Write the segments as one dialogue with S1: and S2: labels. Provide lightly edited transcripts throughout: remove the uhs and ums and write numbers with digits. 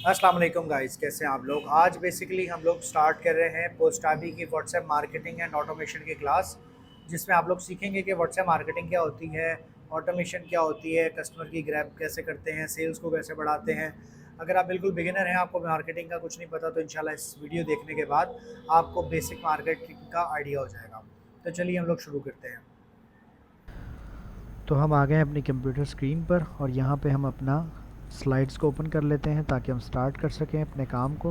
S1: अस्सलाम वालेकुम गाइस, कैसे हैं आप लोग। आज बेसिकली हम लोग स्टार्ट कर रहे हैं पोस्टाबी की व्हाट्सएप मार्केटिंग एंड ऑटोमेशन की क्लास, जिसमें आप लोग सीखेंगे कि व्हाट्सएप मार्केटिंग क्या होती है, ऑटोमेशन क्या होती है, कस्टमर की ग्रैब कैसे करते हैं, सेल्स को कैसे बढ़ाते हैं। अगर आप बिल्कुल बिगिनर हैं, आपको मार्केटिंग का कुछ नहीं पता, तो इंशाल्लाह इस वीडियो देखने के बाद आपको बेसिक मार्केटिंग का आइडिया हो जाएगा। तो चलिए हम लोग शुरू करते हैं।
S2: तो हम आ गए हैं अपनी कंप्यूटर स्क्रीन पर और यहाँ पे हम अपना स्लाइड्स को ओपन कर लेते हैं ताकि हम स्टार्ट कर सकें अपने काम को।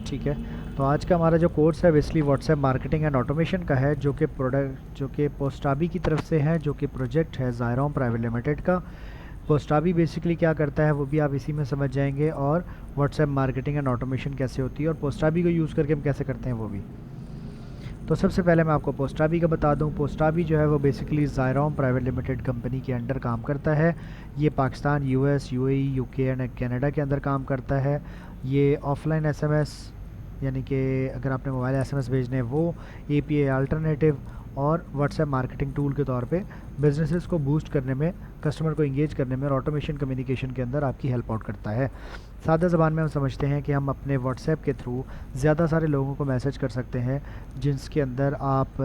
S2: ठीक है, तो आज का हमारा जो कोर्स है basically WhatsApp marketing and automation का है, जो कि पोस्टाबी की तरफ से है, जो कि प्रोजेक्ट है ज़ायरोम प्राइवेट लिमिटेड का। पोस्टाबी बेसिकली क्या करता है वो भी आप इसी में समझ जाएंगे, और व्हाट्सएप मार्केटिंग एंड ऑटोमेशन कैसे होती है और पोस्टाबी को यूज़ करके हम कैसे करते हैं वो भी। तो सबसे पहले मैं आपको पोस्टाबी का बता दूं। पोस्टाबी जो है वो बेसिकली ज़ायरोम प्राइवेट लिमिटेड कंपनी के अंडर काम करता है। ये Pakistan, US, UAE, UK and Canada के अंदर काम करता है। ये ऑफलाइन एसएमएस, यानी कि अगर आपने मोबाइल एसएमएस भेजने हैं वो, एपीआई अल्टरनेटिव और व्हाट्सएप मार्केटिंग टूल के तौर पे बिजनेसेस को बूस्ट करने में, कस्टमर को इंगेज करने में और ऑटोमेशन कम्युनिकेशन के अंदर आपकी हेल्प आउट करता है। सादा ज़बान में हम समझते हैं कि हम अपने व्हाट्सएप के थ्रू ज़्यादा सारे लोगों को मैसेज कर सकते हैं, जिसके अंदर आप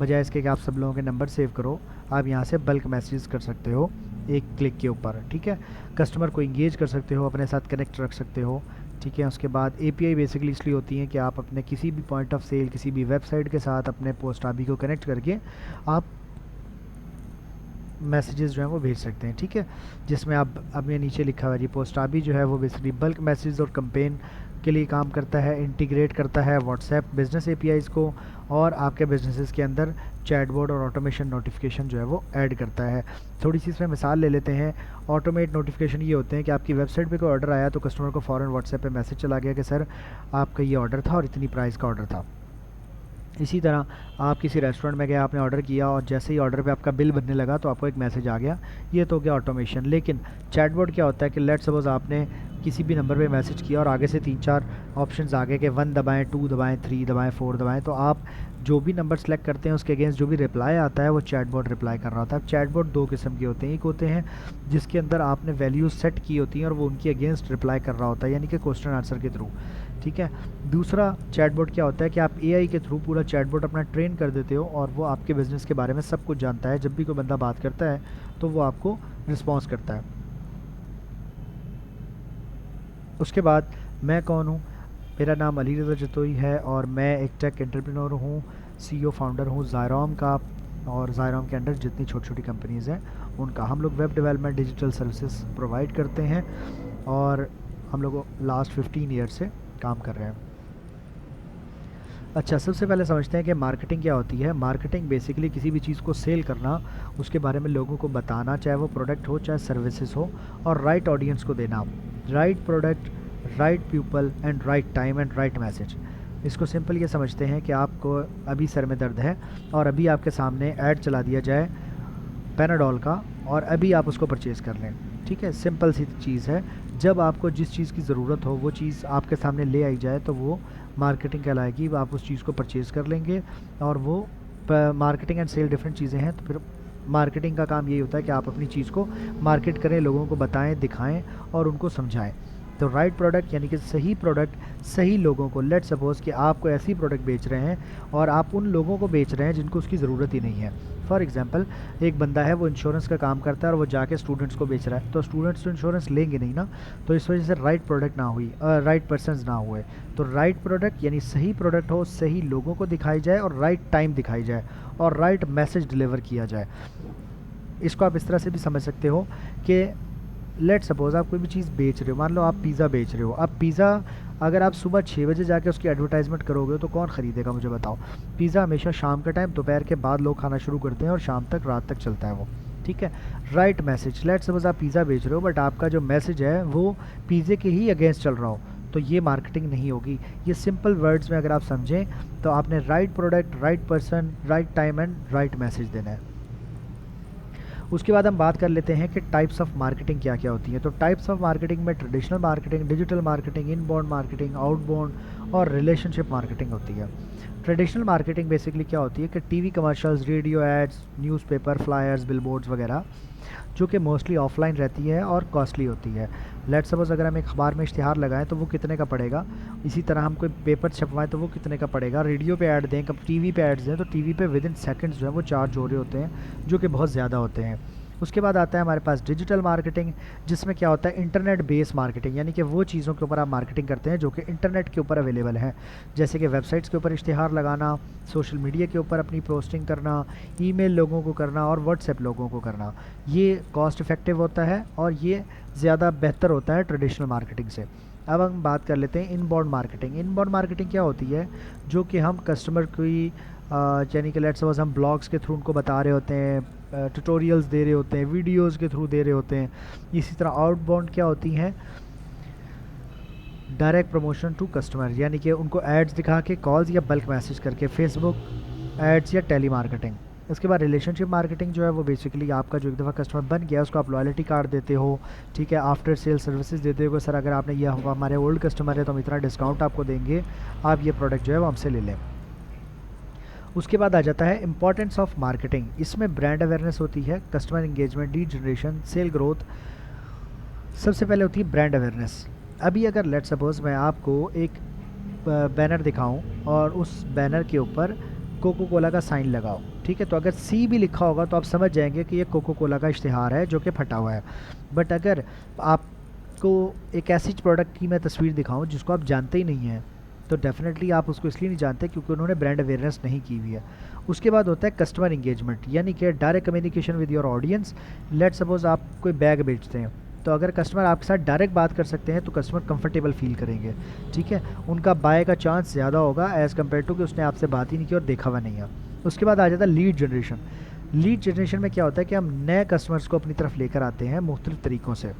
S2: बजाय इसके कि आप सब लोगों के नंबर सेव करो, आप यहाँ से बल्क मैसेज कर सकते हो एक क्लिक के ऊपर। ठीक है, कस्टमर को इंगेज कर सकते हो, अपने साथ कनेक्ट रख सकते हो। ठीक है, उसके बाद एपीआई बेसिकली इसलिए होती है कि आप अपने किसी भी पॉइंट ऑफ सेल, किसी भी वेबसाइट के साथ अपने पोस्टाबी को कनेक्ट करके आप मैसेजेस जो हैं वो भेज सकते हैं। ठीक है, जिसमें आप, अब ये नीचे लिखा हुआ है जी, पोस्टाबी जो है वो बेसिकली बल्क मैसेज और कंपेन के लिए काम करता है, इंटीग्रेट करता है व्हाट्सएप बिजनेस एपीआईज़ को, और आपके बिजनेसेस के अंदर चैटबॉट और ऑटोमेशन नोटिफिकेशन जो है वो ऐड करता है। थोड़ी सी इसमें मिसाल ले लेते हैं। ऑटोमेट नोटिफिकेशन ये होते हैं कि आपकी वेबसाइट पे कोई ऑर्डर आया तो कस्टमर को फ़ौरन व्हाट्सएप पे मैसेज चला गया कि सर आपका ये ऑर्डर था और इतनी प्राइस का ऑर्डर था। इसी तरह आप किसी रेस्टोरेंट में गए, आपने ऑर्डर किया और जैसे ही ऑर्डर पे आपका बिल बनने लगा तो आपको एक मैसेज आ गया। ये तो हो गया ऑटोमेशन। लेकिन चैटबॉट क्या होता है कि लेट्स सपोज आपने किसी भी नंबर पे मैसेज किया और आगे से 3-4 ऑप्शंस आ गए कि 1 दबाएं, 2 दबाएं, 3 दबाएं, 4 दबाएं, तो आप जो भी नंबर सेलेक्ट करते हैं उसके अगेंस्ट जो भी रिप्लाई आता है वो चैटबॉट रिप्लाई कर रहा होता है। चैटबॉट दो किस्म के होते हैं। एक होते हैं जिसके अंदर आपने वैल्यूज सेट की होती हैं और वो उनकी अगेंस्ट रिप्लाई कर रहा होता है, यानी कि क्वेश्चन आंसर के थ्रू। ठीक है, दूसरा चैटबॉट क्या होता है कि आप एआई के थ्रू पूरा चैटबॉट अपना ट्रेन कर देते हो और वो आपके बिज़नेस के बारे में सब कुछ जानता है। जब भी कोई बंदा बात करता है तो वो आपको रिस्पॉन्स करता है। उसके बाद मैं कौन हूँ? मेरा नाम अली रज़ा जतोई है और मैं एक टेक एंटरप्रेन्योर हूँ, सीईओ फाउंडर हूँ ज़ायरोम का। और ज़ायरोम के अंडर जितनी छोटी छोटी कंपनीज़ हैं उनका हम लोग web development, digital services provide करते हैं और हम लोग लास्ट 15 ईयर से काम कर रहे हैं। अच्छा, सबसे पहले समझते हैं कि मार्केटिंग क्या होती है। मार्केटिंग बेसिकली किसी भी चीज़ को सेल करना, उसके बारे में लोगों को बताना, चाहे वो प्रोडक्ट हो चाहे सर्विसेज हो, और राइट ऑडियंस को देना। Right product, right people and right time and right message. इसको सिंपल ये समझते हैं कि आपको अभी सर में दर्द है और अभी आपके सामने ऐड चला दिया जाए पैनाडोल का और अभी आप उसको परचेज़ कर लें। ठीक है, सिंपल सी चीज़ है। जब आपको जिस चीज़ की ज़रूरत हो वो चीज़ आपके सामने ले आई जाए तो वो मार्केटिंग कहलाएगी। आप उस चीज़ को परचेज़ कर लेंगे और वो, मार्केटिंग एंड सेल डिफरेंट चीज़ें हैं। तो फिर मार्केटिंग का काम यही होता है कि आप अपनी चीज़ को मार्केट करें, लोगों को बताएं, दिखाएं और उनको समझाएं। तो राइट प्रोडक्ट यानी कि सही प्रोडक्ट सही लोगों को। लेट सपोज़ कि आपको ऐसी प्रोडक्ट बेच रहे हैं और आप उन लोगों को बेच रहे हैं जिनको उसकी ज़रूरत ही नहीं है। फॉर एग्जांपल, एक बंदा है वो इंश्योरेंस का काम करता है और वो जाके स्टूडेंट्स को बेच रहा है, तो स्टूडेंट्स तो इंश्योरेंस लेंगे नहीं ना। तो इस वजह से राइट प्रोडक्ट ना हुई, राइट पर्सनस ना हुए। तो राइट प्रोडक्ट यानी सही प्रोडक्ट हो, सही लोगों को दिखाई जाए और राइट टाइम दिखाई जाए और राइट मैसेज डिलीवर किया जाए। इसको आप इस तरह से भी समझ सकते हो कि लेट सपोज़ आप कोई भी चीज़ बेच रहे हो, मान लो आप पिज़्ज़ा बेच रहे हो। अब पिज़्ज़ा अगर आप सुबह 6 बजे जाके उसकी एडवर्टाइजमेंट करोगे तो कौन ख़रीदेगा, मुझे बताओ। पिज़्ज़ा हमेशा शाम के टाइम, दोपहर के बाद लोग खाना शुरू करते हैं और शाम तक, रात तक चलता है वो। ठीक है, राइट मैसेज। लेट सपोज़ आप पिज़्ज़ा बेच रहे हो बट आपका जो मैसेज है वो पिज़्ज़े के ही अगेंस्ट चल रहा हो, तो ये मार्केटिंग नहीं होगी। ये सिंपल वर्ड्स में अगर आप समझें तो आपने right product, right person, right time and right message देना है। उसके बाद हम बात कर लेते हैं कि टाइप्स ऑफ मार्केटिंग क्या क्या होती हैं। तो टाइप्स ऑफ मार्केटिंग में traditional marketing, digital marketing, inbound marketing, outbound और रिलेशनशिप मार्केटिंग होती है। ट्रेडिशनल मार्केटिंग बेसिकली क्या होती है कि TV commercials, radio ads, newspaper, flyers, billboards वगैरह, जो कि मोस्टली ऑफलाइन रहती है और कॉस्टली होती है। लेट सपोज अगर हम एक अखबार में इश्तिहार लगाएं तो वो कितने का पड़ेगा, इसी तरह हम कोई पेपर छपवाएं तो वो कितने का पड़ेगा, रेडियो पे ऐड दें, कब टीवी पे ऐड्स दें तो टीवी पे विद इन सेकेंड्स जो है वो चार्ज हो रहे होते हैं, जो कि बहुत ज़्यादा होते हैं। उसके बाद आता है हमारे पास डिजिटल मार्केटिंग, जिसमें क्या होता है इंटरनेट बेस्ड मार्केटिंग, यानी कि वो चीज़ों के ऊपर आप मार्केटिंग करते हैं जो कि इंटरनेट के ऊपर अवेलेबल है, जैसे कि वेबसाइट्स के ऊपर इश्तिहार लगाना, सोशल मीडिया के ऊपर अपनी पोस्टिंग करना, ईमेल लोगों को करना और व्हाट्सएप लोगों को करना। ये कॉस्ट इफ़ेक्टिव होता है और ये ज़्यादा बेहतर होता है ट्रेडिशनल मार्केटिंग से। अब हम बात कर लेते हैं इनबाउंड मार्केटिंग। इनबाउंड मार्केटिंग क्या होती है, जो कि हम कस्टमर की यानी कि लेट्स सपोज हम ब्लॉग्स के थ्रू उनको बता रहे होते हैं, ट्यूटोरियल्स दे रहे होते हैं, वीडियोस के थ्रू दे रहे होते हैं। इसी तरह आउटबाउंड क्या होती हैं, डायरेक्ट प्रमोशन टू कस्टमर, यानी कि उनको एड्स दिखा के, कॉल्स या बल्क मैसेज करके, फेसबुक एड्स या टेली मार्केटिंग। इसके बाद रिलेशनशिप मार्केटिंग जो है वो बेसिकली आपका जो एक दफ़ा कस्टमर बन गया उसको आप लॉयल्टी कार्ड देते हो, ठीक है, आफ्टर सेल सर्विसेज देते हो, सर अगर आपने ये हमारे ओल्ड कस्टमर है तो हम इतना डिस्काउंट आपको देंगे, आप ये प्रोडक्ट जो है वो हमसे ले लें। उसके बाद आ जाता है इंपॉर्टेंस ऑफ मार्केटिंग। इसमें ब्रांड अवेयरनेस होती है, customer engagement, lead generation, sale growth. सबसे पहले होती है ब्रांड अवेयरनेस। अभी अगर लेट सपोज मैं आपको एक बैनर दिखाऊं और उस बैनर के ऊपर कोको कोला का साइन लगाओ, ठीक है, तो अगर सी भी लिखा होगा तो आप समझ जाएंगे कि ये कोको कोला का इश्तिहार है जो कि फटा हुआ है। बट अगर आपको एक ऐसी प्रोडक्ट की मैं तस्वीर दिखाऊं जिसको आप जानते ही नहीं हैं, तो डेफिनेटली आप उसको इसलिए नहीं जानते क्योंकि उन्होंने ब्रांड अवेयरनेस नहीं की हुई है। उसके बाद होता है कस्टमर इंगेजमेंट, यानी कि direct communication with your audience. Let suppose आप कोई बैग बेचते हैं, तो अगर कस्टमर आपके साथ डायरेक्ट बात कर सकते हैं तो कस्टमर कंफर्टेबल फील करेंगे, ठीक है, उनका बाय का चांस ज़्यादा होगा एज़ कम्पेयर टू कि उसने आपसे बात ही नहीं की और देखा हुआ नहीं है। उसके बाद आ जाता है लीड जनरेशन। लीड जनरेशन में क्या होता है कि हम नए कस्टमर्स को अपनी तरफ लेकर आते हैं मुख्तलिफ तरीक़ों से।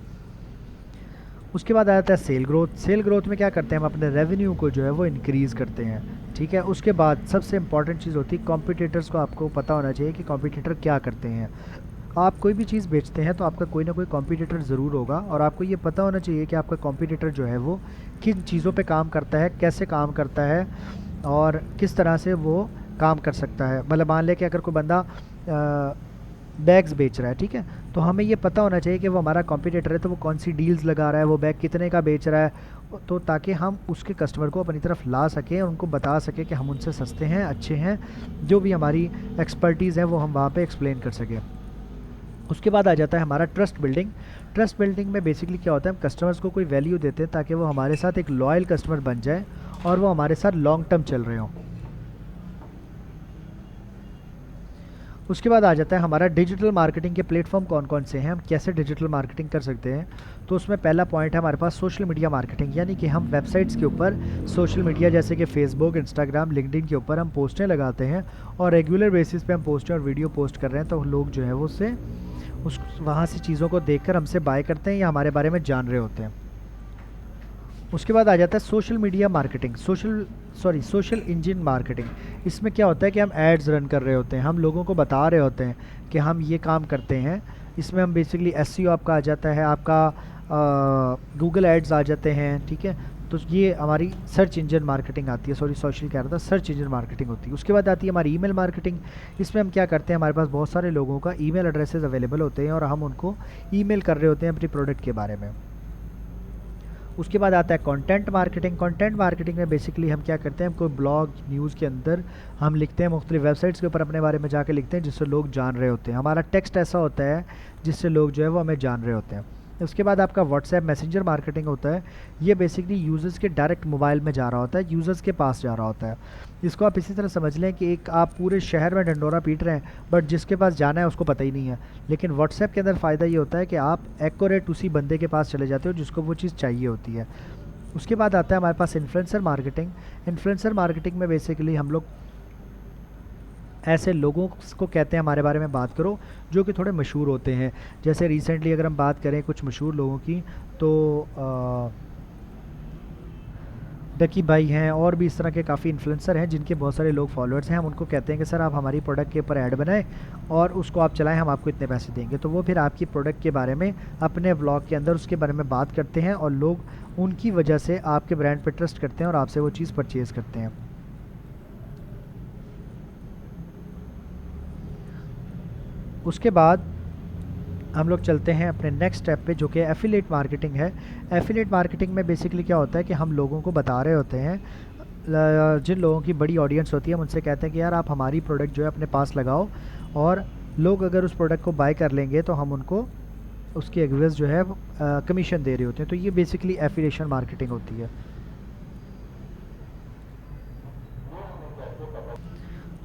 S2: उसके बाद आ जाता है सेल ग्रोथ। सेल ग्रोथ में क्या करते हैं, हम अपने रेवेन्यू को जो है वो इंक्रीज़ करते हैं, ठीक है। उसके बाद सबसे इंपॉर्टेंट चीज़ होती है कॉम्पिटिटर्स को आपको पता होना चाहिए कि कॉम्पिटिटर क्या करते हैं। आप कोई भी चीज़ बेचते हैं तो आपका कोई ना कोई कॉम्पिटिटर ज़रूर होगा और आपको ये पता होना चाहिए कि आपका कॉम्पिटिटर जो है वो किन चीज़ों पे काम करता है, कैसे काम करता है और किस तरह से वो काम कर सकता है। मतलब मान लें कि अगर कोई बंदा बैग्स बेच रहा है, ठीक है, तो हमें ये पता होना चाहिए कि वो हमारा कॉम्पिटिटर है तो वो कौन सी डील्स लगा रहा है, वो बैग कितने का बेच रहा है, तो ताकि हम उसके कस्टमर को अपनी तरफ ला सकें और उनको बता सकें कि हम उनसे सस्ते हैं, अच्छे हैं, जो भी हमारी एक्सपर्टीज़ है वो हम वहाँ पे एक्सप्लेन कर सकें। उसके बाद आ जाता है हमारा ट्रस्ट बिल्डिंग। ट्रस्ट बिल्डिंग में बेसिकली क्या होता है, हम कस्टमर्स को कोई वैल्यू देते हैं ताकि वो हमारे साथ एक लॉयल कस्टमर बन जाए और वो हमारे साथ लॉन्ग टर्म चल रहे हों। उसके बाद आ जाता है हमारा डिजिटल मार्केटिंग के प्लेटफॉर्म कौन कौन से हैं, हम कैसे डिजिटल मार्केटिंग कर सकते हैं। तो उसमें पहला पॉइंट है हमारे पास सोशल मीडिया मार्केटिंग, यानी कि हम वेबसाइट्स के ऊपर सोशल मीडिया जैसे कि फेसबुक, इंस्टाग्राम, लिंक्डइन के ऊपर हम पोस्टें लगाते हैं और रेगुलर बेसिस पे हम पोस्टें और वीडियो पोस्ट कर रहे हैं, तो लोग जो है वो उससे वहाँ से चीज़ों को देखकर हमसे बाय करते हैं या हमारे बारे में जान रहे होते हैं। उसके बाद आ जाता है social media marketing, social engine marketing. इसमें क्या होता है कि हम एड्स रन कर रहे होते हैं, हम लोगों को बता रहे होते हैं कि हम ये काम करते हैं। इसमें हम बेसिकली एसईओ आपका आ जाता है, आपका गूगल एड्स आ जाते हैं, ठीक है, तो ये हमारी सर्च इंजन मार्केटिंग आती है, सोशल कह रहा था, सर्च इंजन मार्केटिंग होती है। उसके बाद आती है हमारी ईमेल मार्केटिंग। इसमें हम क्या करते हैं, हमारे पास बहुत सारे लोगों का ईमेल एड्रेसेस अवेलेबल होते हैं और हम उनको ईमेल कर रहे होते हैं अपनी प्रोडक्ट के बारे में। उसके बाद आता है कंटेंट मार्केटिंग। कंटेंट मार्केटिंग में बेसिकली हम क्या करते हैं, कोई ब्लॉग न्यूज़ के अंदर हम लिखते हैं, मुख्तलिफ वेबसाइट्स के ऊपर अपने बारे में जाके लिखते हैं जिससे लोग जान रहे होते हैं। हमारा टेक्स्ट ऐसा होता है जिससे लोग जो है वो हमें जान रहे होते हैं। उसके बाद आपका व्हाट्सएप मैसेंजर मार्केटिंग होता है। ये बेसिकली यूज़र्स के डायरेक्ट मोबाइल में जा रहा होता है, यूज़र्स के पास जा रहा होता है। इसको आप इसी तरह समझ लें कि एक आप पूरे शहर में डंडोरा पीट रहे हैं बट जिसके पास जाना है उसको पता ही नहीं है। लेकिन व्हाट्सएप के अंदर फ़ायदा ये होता है कि आप एक्यूरेट उसी बंदे के पास चले जाते हो जिसको वो चीज़ चाहिए होती है। उसके बाद आता है हमारे पास इन्फ्लुएंसर मार्केटिंग। इन्फ्लुएंसर मार्केटिंग में बेसिकली हम लोग ऐसे लोगों को कहते हैं हमारे बारे में बात करो जो कि थोड़े मशहूर होते हैं। जैसे रिसेंटली अगर हम बात करें कुछ मशहूर लोगों की तो डकी भाई हैं और भी इस तरह के काफ़ी इन्फ्लुएंसर हैं जिनके बहुत सारे लोग फॉलोअर्स हैं। हम उनको कहते हैं कि सर आप हमारी प्रोडक्ट के ऊपर ऐड बनाएं और उसको आप चलाएं, हम आपको इतने पैसे देंगे। तो वो फिर आपकी प्रोडक्ट के बारे में अपने व्लॉग के अंदर उसके बारे में बात करते हैं और लोग उनकी वजह से आपके ब्रांड पर ट्रस्ट करते हैं और आपसे वो चीज़ परचेज़ करते हैं। उसके बाद हम लोग चलते हैं अपने नेक्स्ट स्टेप पे, जो कि एफिलिएट मार्केटिंग है। एफिलिएट मार्केटिंग में बेसिकली क्या होता है कि हम लोगों को बता रहे होते हैं, जिन लोगों की बड़ी ऑडियंस होती है हम उनसे कहते हैं कि यार आप हमारी प्रोडक्ट जो है अपने पास लगाओ, और लोग अगर उस प्रोडक्ट को बाय कर लेंगे तो हम उनको उसकी एग्रेस जो है कमीशन दे रहे होते हैं। तो ये बेसिकली एफिलिएशन मार्केटिंग होती है।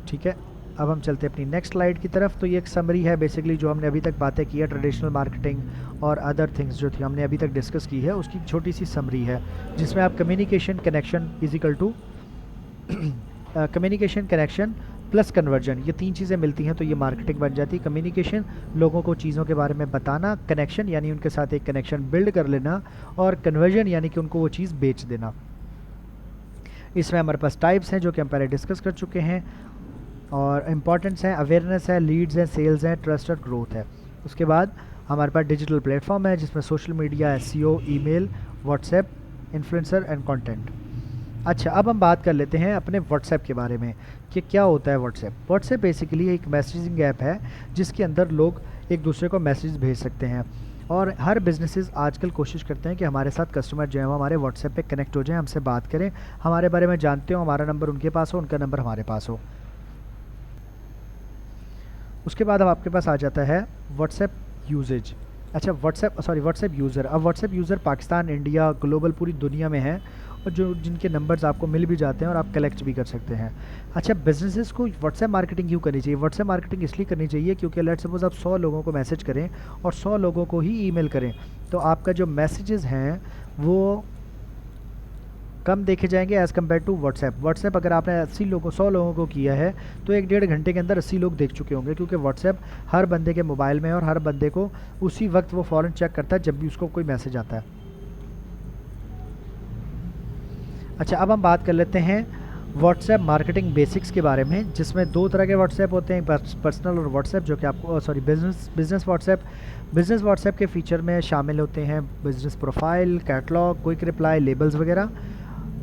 S2: ठीक है, अब हम चलते हैं अपनी नेक्स्ट स्लाइड की तरफ। तो ये एक समरी है बेसिकली जो हमने अभी तक बातें की है, ट्रेडिशनल मार्केटिंग और अदर थिंग्स जो थी हमने अभी तक डिस्कस की है, उसकी छोटी सी समरी है, जिसमें आप communication connection is equal to communication connection plus conversion, ये तीन चीज़ें मिलती हैं तो ये मार्केटिंग बन जाती है। कम्युनिकेशन, लोगों को चीज़ों के बारे में बताना, कनेक्शन यानी उनके साथ एक कनेक्शन बिल्ड कर लेना, और कन्वर्जन यानी कि उनको वो चीज़ बेच देना। इसमें हमारे पास टाइप्स हैं जो कि हम पहले डिस्कस कर चुके हैं, और इम्पॉर्टेंस है, अवेयरनेस है, लीड्स हैं, सेल्स हैं, ट्रस्ट और ग्रोथ है। उसके बाद हमारे पास डिजिटल प्लेटफॉर्म है जिसमें social media, SEO, email, WhatsApp, influencer and content. अच्छा, अब हम बात कर लेते हैं अपने व्हाट्सएप के बारे में कि क्या होता है व्हाट्सएप। व्हाट्सएप बेसिकली एक मैसेजिंग ऐप है जिसके अंदर लोग एक दूसरे को मैसेज भेज सकते हैं, और हर बिजनेसेस आजकल कोशिश करते हैं कि हमारे साथ कस्टमर जो है वो हमारे व्हाट्सएप पे कनेक्ट हो जाए, हमसे बात करें, हमारे बारे में जानते हो, हमारा नंबर उनके पास हो, उनका नंबर हमारे पास हो। उसके बाद अब आपके पास आ जाता है व्हाट्सएप यूजेज। अच्छा, व्हाट्सएप यूज़र। अब WhatsApp user Pakistan, India, global पूरी दुनिया में है, और जो जिनके नंबर्स आपको मिल भी जाते हैं और आप कलेक्ट भी कर सकते हैं। अच्छा, बिजनेसेस को व्हाट्सएप मार्केटिंग क्यों करनी चाहिए? व्हाट्सएप मार्केटिंग इसलिए करनी चाहिए क्योंकि लेट्स सपोज आप 100 लोगों को मैसेज करें और 100 लोगों को ही ईमेल करें, तो आपका जो मैसेजेस हैं वो कम देखे जाएंगे एज़ कम्पेयर टू व्हाट्सएप अगर आपने 100 लोगों को किया है तो 1-1.5 घंटे के अंदर 80 लोग देख चुके होंगे, क्योंकि व्हाट्सएप हर बंदे के मोबाइल में है और हर बंदे को उसी वक्त वो फ़ौरन चेक करता है जब भी उसको कोई मैसेज आता है। अच्छा, अब हम बात कर लेते हैं व्हाट्सएप मार्केटिंग बेसिक्स के बारे में, जिसमें 2 तरह के व्हाट्सएप होते हैं, पर्सनल और व्हाट्सएप, जो कि आपको बिज़नेस व्हाट्सएप। बिज़नेस व्हाट्सएप के फीचर में शामिल होते हैं business profile, catalogue, quick reply, labels वगैरह।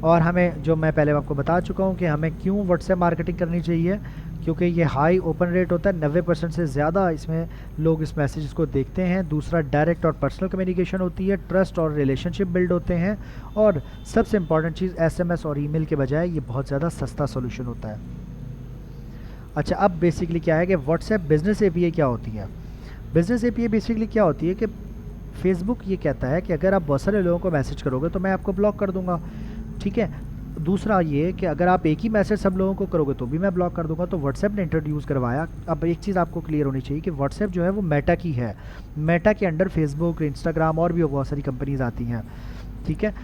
S2: और हमें, जो मैं पहले आपको बता चुका हूँ कि हमें क्यों व्हाट्सएप मार्केटिंग करनी चाहिए, क्योंकि ये हाई ओपन रेट होता है, 90% से ज़्यादा इसमें लोग इस मैसेज को देखते हैं। दूसरा, डायरेक्ट और पर्सनल कम्युनिकेशन होती है, ट्रस्ट और रिलेशनशिप बिल्ड होते हैं, और सबसे इंपॉर्टेंट चीज़ एसएमएस और ईमेल के बजाय ये बहुत ज़्यादा सस्ता सोल्यूशन होता है। अच्छा, अब बेसिकली क्या है कि व्हाट्सएप बिज़नेस एपीआई क्या होती है? बिज़नेस एपीआई बेसिकली क्या होती है कि फेसबुक ये कहता है कि अगर आप बहुत सारे लोगों को मैसेज करोगे तो मैं आपको ब्लॉक कर दूंगा, ठीक है। दूसरा ये कि अगर आप एक ही मैसेज सब लोगों को करोगे तो भी मैं ब्लॉक कर दूंगा। तो व्हाट्सएप ने इंट्रोड्यूस करवाया। अब एक चीज़ आपको क्लियर होनी चाहिए कि व्हाट्सएप जो है वो मेटा की है, मेटा के अंडर फेसबुक, इंस्टाग्राम और भी बहुत सारी कंपनीज आती हैं, ठीक है।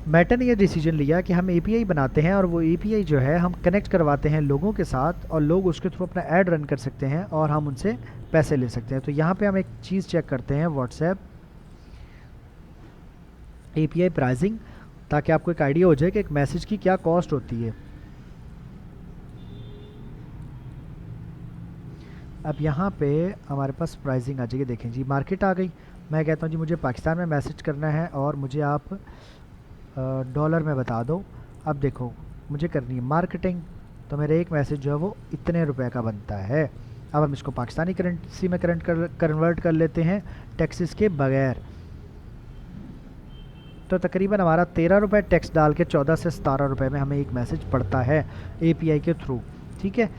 S2: मेटा ने ये डिसीजन लिया कि हम एपीआई बनाते हैं, और वो एपीआई जो है हम कनेक्ट करवाते हैं लोगों के साथ, और लोग उसके थ्रू अपना ऐड रन कर सकते हैं और हम उनसे पैसे ले सकते हैं। तो यहाँ पे हम एक चीज़ चेक करते हैं, व्हाट्सएप एपीआई प्राइसिंग, ताकि आपको एक आइडिया हो जाए कि एक मैसेज की क्या कॉस्ट होती है। अब यहाँ पे हमारे पास प्राइसिंग आ जाएगी। देखें जी, मार्केट आ गई। मैं कहता हूँ जी मुझे पाकिस्तान में मैसेज करना है और मुझे आप डॉलर में बता दो। अब देखो, मुझे करनी है मार्केटिंग, तो मेरा एक मैसेज जो है वो इतने रुपए का बनता है। अब हम इसको पाकिस्तानी करेंसी में कन्वर्ट कर लेते हैं टैक्सेस के बगैर। तो तकरीबन हमारा 13 रुपये टैक्स डाल के 14 से 17 रुपये में हमें एक मैसेज पड़ता है एपीआई के थ्रू, ठीक है।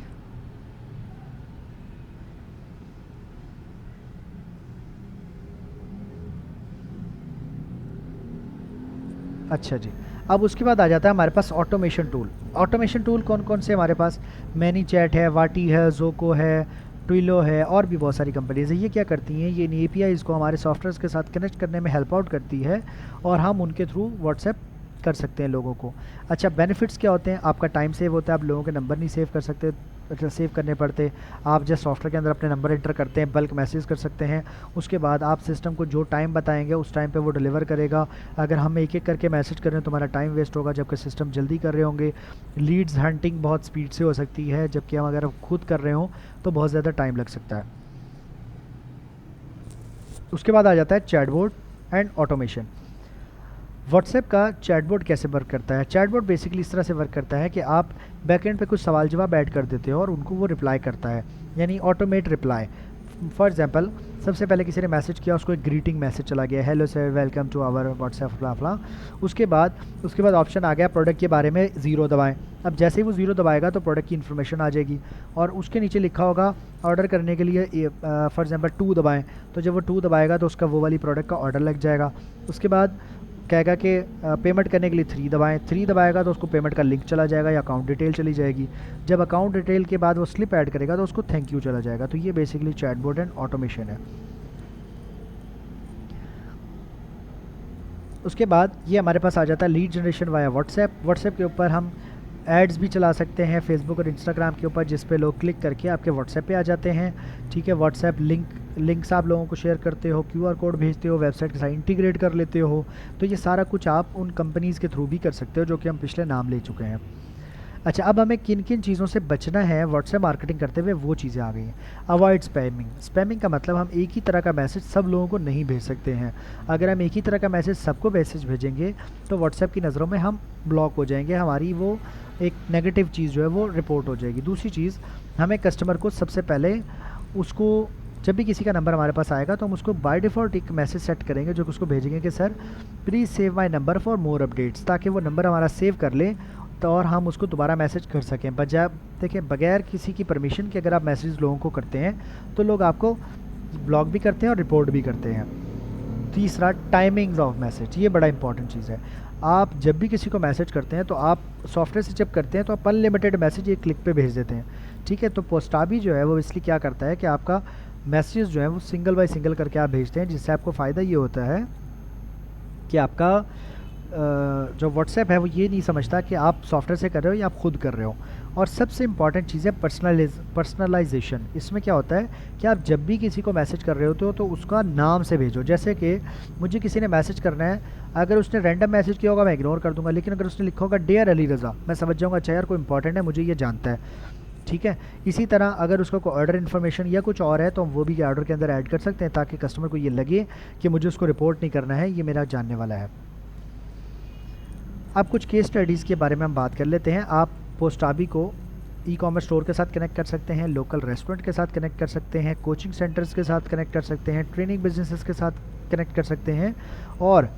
S2: अच्छा जी, अब उसके बाद आ जाता है हमारे पास ऑटोमेशन टूल। ऑटोमेशन टूल कौन कौन से हमारे पास? मैनी चैट है, वाटी है, जोको है, ट्विलो है, और भी बहुत सारी कंपनीज है। ये क्या करती हैं, ये इन एपीआईज़ को हमारे सॉफ्टवेयर के साथ कनेक्ट करने में हेल्प आउट करती है, और हम उनके थ्रू व्हाट्सएप कर सकते हैं लोगों को। अच्छा, बेनिफिट्स क्या होते हैं? आपका टाइम सेव होता है, आप लोगों के नंबर नहीं सेव कर सकते, सेव करने पड़ते। आप जस्ट सॉफ्टवेयर के अंदर अपने नंबर एंटर करते हैं, बल्क मैसेज कर सकते हैं। उसके बाद आप सिस्टम को जो टाइम बताएंगे उस टाइम पे वो डिलीवर करेगा। अगर हम एक एक करके मैसेज कर रहे हैं तो हमारा टाइम वेस्ट होगा, जबकि सिस्टम जल्दी कर रहे होंगे। लीड्स हंटिंग बहुत स्पीड से हो सकती है, जबकि हम अगर खुद कर रहे हों तो बहुत ज़्यादा टाइम लग सकता है। उसके बाद आ जाता है चैटबॉट एंड ऑटोमेशन। व्हाट्सएप का चैटबॉट कैसे वर्क करता है? चैटबॉट बेसिकली इस तरह से वर्क करता है कि आप बैकएंड पे कुछ सवाल जवाब ऐड कर देते हो और उनको वो रिप्लाई करता है। यानी ऑटोमेट रिप्लाई। फॉर एग्जांपल सबसे पहले किसी ने मैसेज किया, उसको एक ग्रीटिंग मैसेज चला गया, hello sir welcome to our WhatsApp फला। उसके बाद ऑप्शन आ गया प्रोडक्ट के बारे में 0 दबाएं। अब जैसे ही वो 0 दबाएगा तो प्रोडक्ट की इन्फॉर्मेशन आ जाएगी और उसके नीचे लिखा होगा ऑर्डर करने के लिए फॉर एग्जांपल 2 दबाएं। तो जब वो 2 दबाएगा तो उसका वो वाली प्रोडक्ट का ऑर्डर लग जाएगा। उसके बाद कहेगा कि पेमेंट करने के लिए 3 दबाएं। 3 दबाएगा तो उसको पेमेंट का लिंक चला जाएगा या अकाउंट डिटेल चली जाएगी। जब अकाउंट डिटेल के बाद वो स्लिप ऐड करेगा तो उसको थैंक यू चला जाएगा। तो ये बेसिकली चैटबॉट एंड ऑटोमेशन है। उसके बाद ये हमारे पास आ जाता है lead generation via WhatsApp. WhatsApp के ऊपर हम एड्स भी चला सकते हैं फेसबुक और इंस्टाग्राम के ऊपर, जिस पे लोग क्लिक करके आपके व्हाट्सएप पे आ जाते हैं। ठीक है, व्हाट्सएप लिंक्स आप लोगों को शेयर करते हो, क्यूआर कोड भेजते हो, वेबसाइट के साथ इंटीग्रेट कर लेते हो। तो ये सारा कुछ आप उन कंपनीज़ के थ्रू भी कर सकते हो जो कि हम पिछले नाम ले चुके हैं। अच्छा, अब हमें किन किन चीज़ों से बचना है व्हाट्सएप मार्केटिंग करते हुए, वो चीज़ें आ गई हैं। Avoid spamming. स्पैमिंग का मतलब हम एक ही तरह का मैसेज सब लोगों को नहीं भेज सकते हैं। अगर हम एक ही तरह का मैसेज सबको मैसेज भेजेंगे तो व्हाट्सएप की नज़रों में हम ब्लॉक हो जाएंगे, हमारी वो एक नेगेटिव चीज़ जो है वो रिपोर्ट हो जाएगी। दूसरी चीज़, हमें कस्टमर को सबसे पहले उसको जब भी किसी का नंबर हमारे पास आएगा तो हम उसको बाय डिफ़ॉल्ट एक मैसेज सेट करेंगे जो कि उसको भेजेंगे कि sir please save my number for more updates, ताकि वो नंबर हमारा सेव कर ले तो और हम उसको दोबारा मैसेज कर सकें। बजाय देखें, बगैर किसी की परमिशन के अगर आप मैसेज लोगों को करते हैं तो लोग आपको ब्लॉक भी करते हैं और रिपोर्ट भी करते हैं। तीसरा, टाइमिंग्स ऑफ मैसेज। ये बड़ा इंपॉर्टेंट चीज़ है। आप जब भी किसी को मैसेज करते हैं तो आप सॉफ्टवेयर से जब करते हैं तो आप अनलिमिटेड मैसेज एक क्लिक पे भेज देते हैं। ठीक है, तो पोस्टाबी जो है वो इसलिए क्या करता है कि आपका मैसेज जो है वो सिंगल बाय सिंगल करके आप भेजते हैं, जिससे आपको फ़ायदा ये होता है कि आपका जो व्हाट्सएप है वो ये नहीं समझता कि आप सॉफ्टवेयर से कर रहे हो या आप खुद कर रहे हो। और सबसे इंपॉर्टेंट चीज़ है पर्सनलाइजेशन। इसमें क्या होता है कि आप जब भी किसी को मैसेज कर रहे होते हो तो उसका नाम से भेजो। जैसे कि मुझे किसी ने मैसेज करना है, अगर उसने रैंडम मैसेज किया होगा मैं इग्नोर कर दूंगा, लेकिन अगर उसने लिखा होगा डियर अली रज़ा, मैं समझ जाऊँगा अच्छा यार कोई इंपॉर्टेंट है, मुझे ये जानता है। ठीक है, इसी तरह अगर उसका कोई ऑर्डर इन्फॉर्मेशन या कुछ और है तो हम वो भी ऑर्डर के अंदर ऐड कर सकते हैं, ताकि कस्टमर को ये लगे कि मुझे उसको रिपोर्ट नहीं करना है, ये मेरा जानने वाला है। अब कुछ केस स्टडीज़ के बारे में हम बात कर लेते हैं। आप पोस्टाबी को ई कॉमर्स स्टोर के साथ कनेक्ट कर सकते हैं, लोकल रेस्टोरेंट के साथ कनेक्ट कर सकते हैं, कोचिंग सेंटर्स के साथ कनेक्ट कर सकते हैं, ट्रेनिंग बिजनेसेस के साथ कनेक्ट कर सकते हैं, और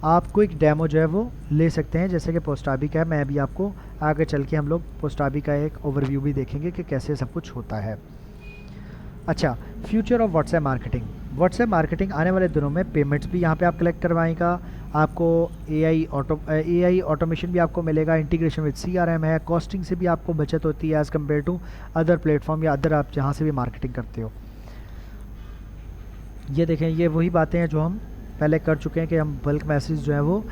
S2: आपको एक डेमो जो है वो ले सकते हैं जैसे कि पोस्टाबी का है। मैं अभी आपको आगे चल के हम लोग पोस्टाबी का एक ओवरव्यू भी देखेंगे कि कैसे सब कुछ होता है। अच्छा, future of WhatsApp marketing. WhatsApp marketing आने वाले दिनों में पेमेंट्स भी यहाँ पे आप कलेक्ट करवाएगा, आपको एआई ऑटोमेशन भी आपको मिलेगा, इंटीग्रेशन विद सीआरएम है, कॉस्टिंग से भी आपको बचत होती है as compare to other platform या अदर आप जहाँ से भी मार्केटिंग करते हो। ये देखें, ये वही बातें हैं जो हम पहले कर चुके हैं कि हम बल्क मैसेज जो है वो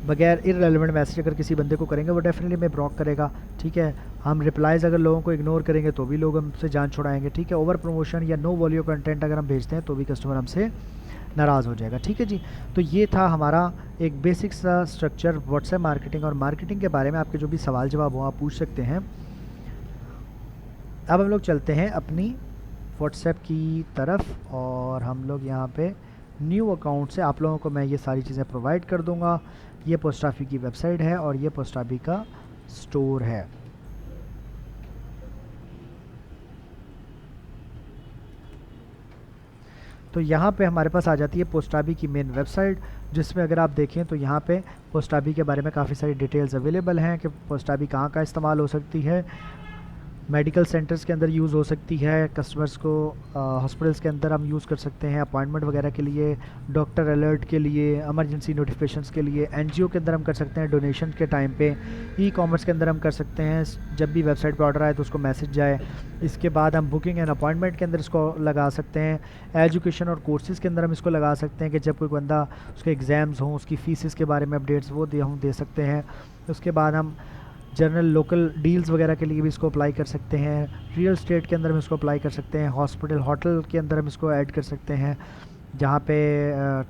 S2: बगैर इररेलेवेंट मैसेज अगर किसी बंदे को करेंगे वो डेफिनेटली में ब्लॉक करेगा। ठीक है, हम रिप्लाइज़ अगर लोगों को इग्नोर करेंगे तो भी लोग हमसे जान छुड़ाएंगे। ठीक है, ओवर प्रमोशन या नो वॉल्यू कंटेंट अगर हम भेजते हैं तो भी कस्टमर हमसे नाराज़ हो जाएगा। ठीक है जी, तो ये था हमारा एक बेसिक सा स्ट्रक्चर व्हाट्सएप मार्केटिंग और मार्केटिंग के बारे में। आपके जो भी सवाल जवाब हो आप पूछ सकते हैं। अब हम लोग चलते हैं अपनी व्हाट्सएप की तरफ और हम लोग यहाँ पे न्यू अकाउंट से आप लोगों को मैं ये सारी चीज़ें प्रोवाइड कर दूँगा। ये पोस्टाफी की वेबसाइट है और ये पोस्टाफी का स्टोर है। तो यहाँ पे हमारे पास आ जाती है पोस्टाबी की मेन वेबसाइट, जिसमें अगर आप देखें तो यहाँ पे पोस्टाबी के बारे में काफ़ी सारी डिटेल्स अवेलेबल हैं कि पोस्टाबी कहाँ का इस्तेमाल हो सकती है। मेडिकल सेंटर्स के अंदर यूज़ हो सकती है, कस्टमर्स को हॉस्पिटल्स के अंदर हम यूज़ कर सकते हैं अपॉइंटमेंट वगैरह के लिए, डॉक्टर अलर्ट के लिए, इमरजेंसी नोटिफिकेशंस के लिए, एनजीओ के अंदर हम कर सकते हैं डोनेशन के टाइम पे, ई कॉमर्स के अंदर हम कर सकते हैं जब भी वेबसाइट पे ऑर्डर आए तो उसको मैसेज जाए। इसके बाद हम बुकिंग एंड अपॉइंटमेंट के अंदर इसको लगा सकते हैं। एजुकेशन और कोर्सेज़ के अंदर हम इसको लगा सकते हैं कि जब कोई बंदा उसके एग्ज़ाम्स हों उसकी फ़ीसिस के बारे में अपडेट्स वो हम दे सकते हैं। उसके बाद हम जनरल लोकल डील्स वगैरह के लिए भी इसको अप्लाई कर सकते हैं। रियल स्टेट के अंदर हम इसको अप्लाई कर सकते हैं। हॉस्पिटल होटल के अंदर हम इसको ऐड कर सकते हैं। जहाँ पे